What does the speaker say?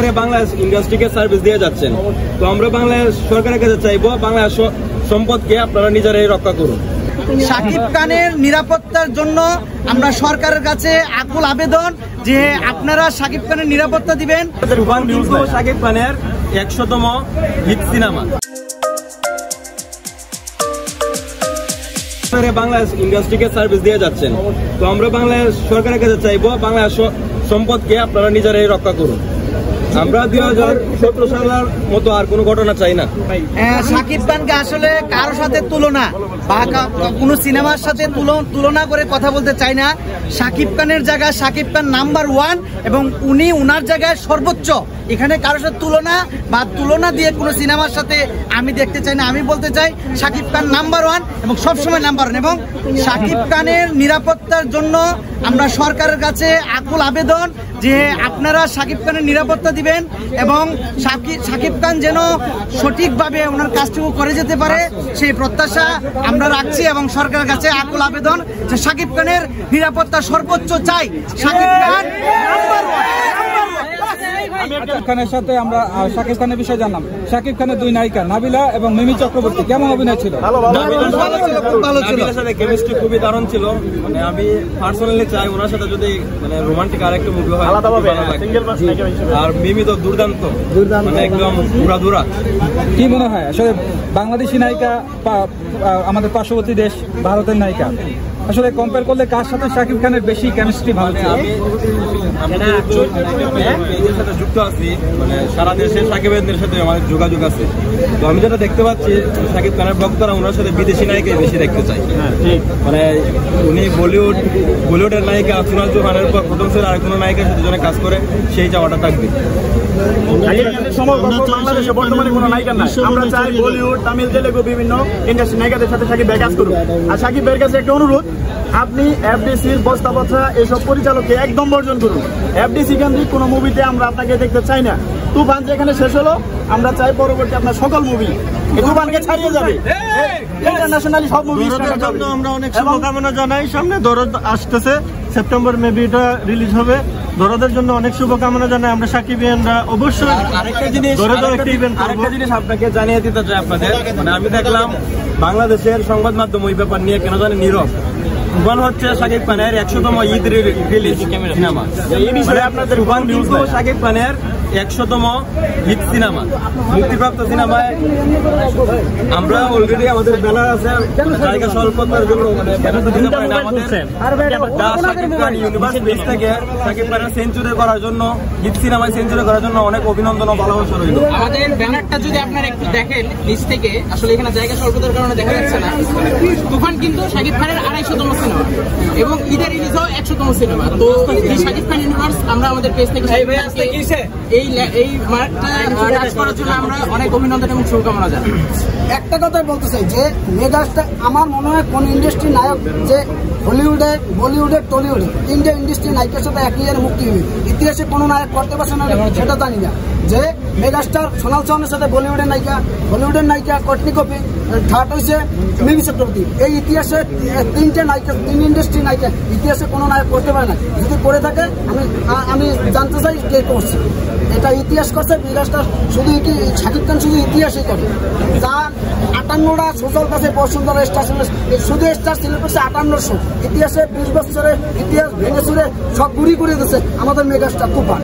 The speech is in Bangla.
ধরে বাংলাদেশ ইন্ডাস্ট্রিকে সার্ভিস দিয়ে যাচ্ছেন। তো আমরা বাংলাদেশ সরকারের কাছে চাইবো বাংলাদেশ সম্পদকে আপনারা নিজেরাই রক্ষা করুন। শাকিব খানের নিরাপত্তার জন্য আমরা সরকারের কাছে আকুল আবেদন যে আপনারা শাকিব খানের নিরাপত্তা দিবেন। শাকিব খানের 100তম হিট সিনেমা বাংলাদেশ ইন্ডাস্ট্রিকে সার্ভিস দিয়ে যাচ্ছেন। তো আমরা বাংলাদেশ সরকারের কাছে চাইবো বাংলাদেশ সম্পদকে আপনারা নিজেরাই রক্ষা করুন। আমরা 2017 সালের মতো আর কোনো ঘটনা চাই না। শাকিব খানকে আসলে কারোর সাথে তুলনা বা কোনো সিনেমার সাথে তুলনা করে কথা বলতে চাই না। শাকিব খানের জায়গায় শাকিব খান নাম্বার 1 এবং উনি উনার জায়গায় সর্বোচ্চ। এখানে কারোর সাথে তুলনা দিয়ে কোনো সিনেমার সাথে আমি দেখতে চাই না। আমি বলতে চাই শাকিব খান নাম্বার 1 এবং সবসময় নাম্বার 1। এবং শাকিব খানের নিরাপত্তার জন্য আমরা সরকারের কাছে আকুল আবেদন যে আপনারা শাকিব খানের নিরাপত্তা দিবেন এবং শাকিব খান যেন সঠিকভাবে ওনার কাজটুকু করে যেতে পারে সেই প্রত্যাশা আমরা রাখছি এবং সরকারের কাছে আকুল আবেদন যে শাকিব খানের নিরাপত্তা সর্বোচ্চ চাই। শাকিব খান নাম্বার 1। শাকিব খানের সাথে আমরা শাকিব খানের বিষয়ে জানলাম। শাকিব খানের 2 নায়িকা নাবিলা এবং মিমি চক্রবর্তী কেমন অভিনয় ছিল? নাবিলার সাথে কেমিস্ট্রি খুবই দারুণ ছিল। মানে আমি পার্সোনালি চাই ওনার সাথে যদি মানে রোমান্টিক আরেকটা মুভি হয় আর মিমি তো দুর্দান্ত, মানে একদম পুরা। কি মনে হয় আসলে বাংলাদেশি নায়িকা আমাদের পার্শ্ববর্তী দেশ ভারতের নায়িকা আসলে কম্পেয়ার করলে কার সাথে শাকিব খানের বেশি কেমিস্ট্রি ভালো ছিল? এদের সাথে যুক্ত আছি, মানে সারা দেশে শাকিবের সাথে আমাদের যোগাযোগ আছে। তো আমি যেটা দেখতে পাচ্ছি শাকিব খানের ভক্তরা ওনার সাথে বিদেশি নায়িকাই বেশি দেখতে চাই। মানে উনি বলিউডের নায়িকা সোনাল চৌহানের পর প্রথম ছিল আর কোনো নায়িকার সাথে জন্য কাজ করে সেই চাওয়াটা থাকবে। বাংলাদেশে বর্তমানে কোনো নায়িকা নাই। আমরা চাই বলিউড, তামিল, তেলেগু বিভিন্ন ইন্ডাস্ট্রি নায়িকাদের সাথে শাকিব ভাই কাজ করুন। আর শাকিবের কাছে একটা অনুরোধ, আপনি এফডিসির বস্তাপত্রা এসব পরিচালককে একদম বর্জন করুন। এফডিসি কেন্দ্রিক কোনো মুভিতে আমরা আপনাকে দেখতে চাই না। তুফান যেখানে শেষ হলো, আমরা চাই পরবর্তী আপনার সকল মুভি তুফানকে ছাড়িয়ে যাবে। ইন্টারন্যাশনালি সব মুভি আমরা অনেক শুভকামনা জানাই। সামনে দরদ আসতেছে, সেপ্টেম্বর মেবি এটা রিলিজ হবে। দরদের জন্য অনেক শুভকামনা জানাই আমরা সাকিবিয়ানরা। অবশ্যই আরেকটা জিনিস আপনাকে জানিয়ে দিতে চাই আপনাদের, মানে আমি দেখলাম বাংলাদেশের সংবাদ মাধ্যম ওই ব্যাপার নিয়ে কেন জানি নীরব। তুফান হচ্ছে শাকিব খানের 100তম ঈদ রিলিজ সিনেমা। আপনাদের তুফান কিন্তু শাকিব খানের 100তম হিট সিনেমা, মুক্তিপ্রাপ্ত সিনেমায় আমরা অলরেডি আমাদের ব্যানার আছে জায়গা স্বল্পতার জন্য মানে ব্যানারটা দিতে পারি না। আমাদের শাকিব খান ইউনিভার্সিটি থেকে শাকিব খানের সেঞ্চুরি করার জন্য, হিট সিনেমায় সেঞ্চুরি করার জন্য অনেক অভিনন্দন ও ভালোবাসা রইল। আমাদের ব্যানারটা যদি আপনারা একটু দেখেন নিচ থেকে, আসলে এখানে জায়গা স্বল্পতার কারণে দেখা যাচ্ছে না। তুফান কিন্তু শাকিব খানের 250তম সিনেমা এবং ঈদের রিলিজ হয় 100তম সিনেমা। তো এই শাকিব খান ইউনিভার্স আমরা আমাদের পেজ থেকে এই মার্কটা টাচ করার জন্য আমরা অনেক অভিনন্দন এবং শুভকামনা জানাই। একটা কথাই বলতে চাই যে মেগাস্টার আমার মনে হয় কোন ইন্ডাস্ট্রি নায়ক যে হলিউডে, বলিউডে, টলিউডে 3টে ইন্ডাস্ট্রি নায়কের সাথে একই জায়গায় মুক্তি হবে ইতিহাসে কোনো নায়ক করতে পারছে না সেটা জানি না। যে মেগাস্টার সোনাল চৌহানের সাথে বলিউডের নায়িকা কটনি কপি, থার্ড হয়েছে মিমি চক্রবর্তী। এই ইতিহাসে 3টে নায়িকা, 3 ইন্ডাস্ট্রি নায়িকা ইতিহাসে কোনো নায়ক করতে পারে না। যদি করে থাকে আমি জানতে চাই কে করছে। এটা ইতিহাস করছে মেগাস্টার, শুধু শাকিব খান শুধু ইতিহাসই করে। যার 58টা সোশ্যাল কাছে বসুন্ধরা স্টার শুধু স্টার সিলেক্ট করছে 5800। ইতিহাসে 20 বছরের ইতিহাস ভেঙে চুরে সব গুড়ি করে দিচ্ছে আমাদের মেগাস্টার তুফান।